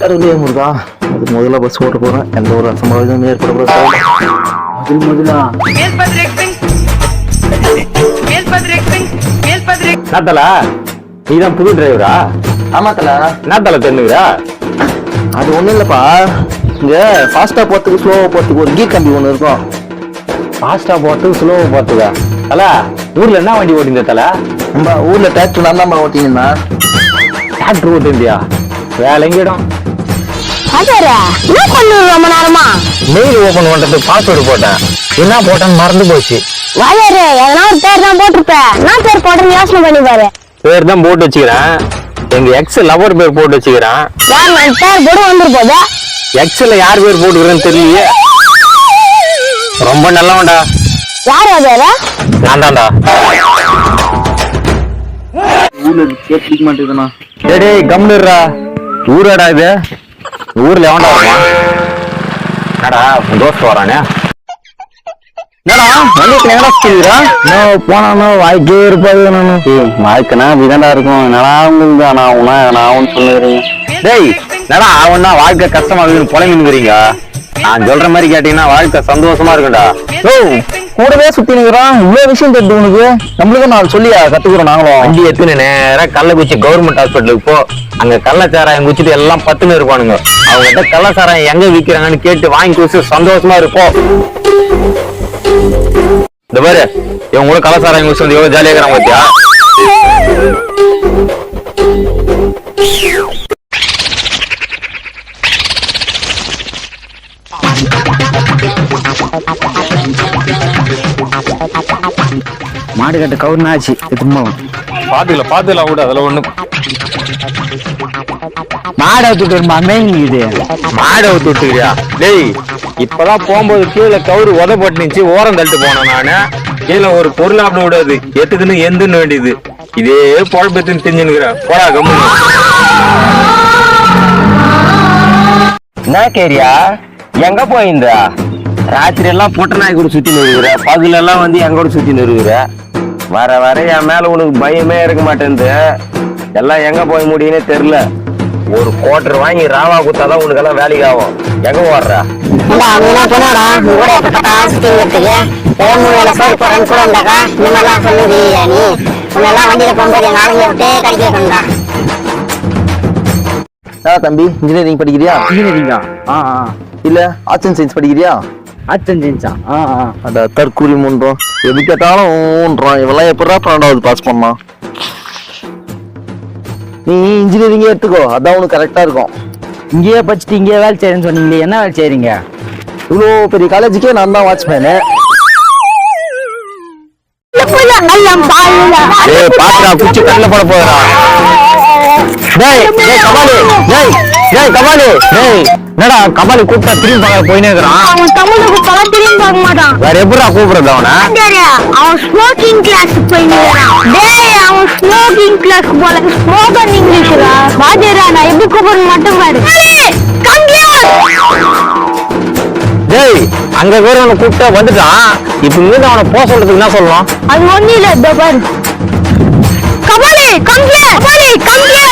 கடவுளே முருகா, அதுக்கு முதல்ல பஸ் ஓட்ட போறேன். எந்த ஒரு அசம்பாவிதமும் ஏற்படக்கூடாது. முதலா நீதான் புது டிரைவரா? ஆமா தல. என்ன தலை தெரிஞ்சுக்கிறா? அது ஒண்ணும் இல்லப்பா, இங்க ஃபாஸ்டா போறதுக்கு ஸ்லோவா போறதுக்கு ஒரு கீர் கம்பி ஒண்ணு இருக்கும். ஃபாஸ்டா போறதுக்கு ஸ்லோவா போறதுக்கா? தல ஊர்ல என்ன வண்டி ஓட்டிந்த? தல நம்ம ஊர்ல டிராக்டர் நான் தான் ஓட்டிங்கன்னா. டிராக்டர் ஓட்டிந்தியா? வேலை எங்கிடும்? ரொம்ப நேரமா மெயில் ஓபன் பண்றதுக்கு பாஸ்வேர்டு போட்டேன். என்ன போட்டேன்னு மறந்து போச்சு. வாயாரு எதனா ஒரு பேர் தான் போட்டிருப்பேன். நான் பேர் போடுறேன், யோசனை பண்ணி பாரு. பேர் தான் போட்டு வச்சுக்கிறேன். எங்க எக்ஸ் லவர் பேர் போட்டு வச்சுக்கிறேன். பேர் போட வந்துரு போதா? எக்ஸ்ல யார் பேர் போட்டுக்கிறேன்னு தெரியலையே. ரொம்ப நல்லவன்டா. யாரு அது? நான் தான்டா. ஊர்ல கேட்க மாட்டேங்குதுண்ணா. டேய் கம்னுடா. ஊராடா இது? ஊர்ல எவன்டா வருவான்? என்னடா உன் தோஸ்து வரானே? என்னடா வண்டிக்கு நேரா சொல்லிடுறா? போனா வாய்க்கே இருப்பாது. வாழ்க்கைனா விதண்டா இருக்கும். என்னடா உங்களுக்கு நான் சொல்லுறீங்க. டேய் என்னடா அவனா வாழ்க்கை கஷ்டமா இருக்குன்னு புலம்பின்னுறீங்க. நான் சொல்ற மாதிரி கேட்டீங்கன்னா வாழ்க்கை சந்தோஷமா இருக்கும்டா. ஓ கூடவே சுத்தி நிக்கிறான். இவ்வளவு விஷயம் தெரியுது உனக்கு? நம்மளுக்கும் நான் சொல்லியா கத்துக்கிறோம். நாங்களும் வண்டி எடுத்துன்னு நேரா கள்ளக்குறிச்சி கவர்மெண்ட் ஹாஸ்பிட்டலுக்கு போ. அங்க கள்ளச்சாராயம் குச்சிட்டு எல்லாம் பத்துன்னு இருப்பானுங்க. அவங்ககிட்ட கள்ளச்சாராயம் எங்க விற்கிறாங்கன்னு கேட்டு வாங்கி குடிச்சு சந்தோஷமா இருப்போம். இந்த பாரு இவங்க கூட கள்ளச்சாராயம் குடிச்சு வந்து எவ்வளவு ஜாலியா இருக்கிறாங்க பாத்தியா? மாடு கட்ட கவுர்னா ஆச்சு. பாத்துக்கலாம் கூட அதுல ஒண்ணு. மாடை விட்டுட்டு இது மாடை ஊத்து விட்டுக்கிறியா? டேய் இப்பதான் போகும்போது கீழே கவுரு உதப்பட்டுச்சு. ஓரம் தள்ளிட்டு போனேன் நானு. கீழே ஒரு பொருள் அப்படி விடாது. எத்துக்குன்னு எந்துன்னு வேண்டியது. இதே பொழப்பத்துன்னு தெரிஞ்சுன்னுக்கிற போடா கம்மு. என்ன கேரியா எங்க போயிருந்தா? ராத்திரி எல்லாம் பொட்ட நாய் கூட சுத்தி நிறுகிற, பகுல எல்லாம் வந்து எங்க கூட சுத்தி நிறுகிற. வர வர என் மேல உனக்கு பயமே இருக்க மாட்டேங்குது. எல்லாம் எங்க போய் முடியுன்னே தெரியல. ஒரு குவார்டர் வாங்கி ராவா குத்தாதான் உனக்கு எல்லாம் வேலைக்கு ஆகும். எங்க ஓடுற? தம்பி இன்ஜினியரிங் படிக்கிறியா? இன்ஜினியரிங்கா? இல்ல ஆர்ட்ஸ் அண்ட் சயின்ஸ் படிக்கிறியா? ஆர்ட்ஸ் அண்ட் சயின்ஸா? அந்த தற்கூரி முன்றோம் எது கேட்டாலும் ஊன்றான். இவெல்லாம் எப்படா 12வது பாஸ் பண்ணான்? நீ இன்ஜினியரிங்கே எடுத்துக்கோ, அதான் உனக்கு கரெக்டா இருக்கும். இங்கேயே படிச்சுட்டு இங்கேயே வேலை செய்யறேன்னு சொன்னீங்களே, என்ன வேலை செய்யறீங்க? இவ்வளோ பெரிய காலேஜுக்கே நான் தான் வாட்ச்மேனு. பாத்துடா குச்சி கண்ணில் போட போறா. என்னடா கபாலி கூப்பிட்டா திரும்பி பார்க்க போயினே இருக்கிறான். அவன் தமிழ் கூப்பிட்டா திரும்பி பார்க்க மாட்டான். வேற எப்படா கூப்பிடுறது அவனை? அவன் ஸ்மோக்கிங் கிளாஸ் போயிடுறான். டேய் அவன் ஸ்மோக்கிங் கிளாஸ் போல ஸ்மோக்கர் இங்கிலீஷ்ரா. வாஜரா நான் எப்படி கூப்பிடுறது மட்டும் பாரு. டேய் அங்க வேற அவனை கூப்பிட்டா வந்துட்டான். இப்ப இருந்து அவனை போக சொல்றதுக்கு என்ன சொல்லலாம்? அது ஒண்ணு இல்ல. இதோ பாரு கபாலி கம்ப்ளே கபாலி கம்ப்ளே.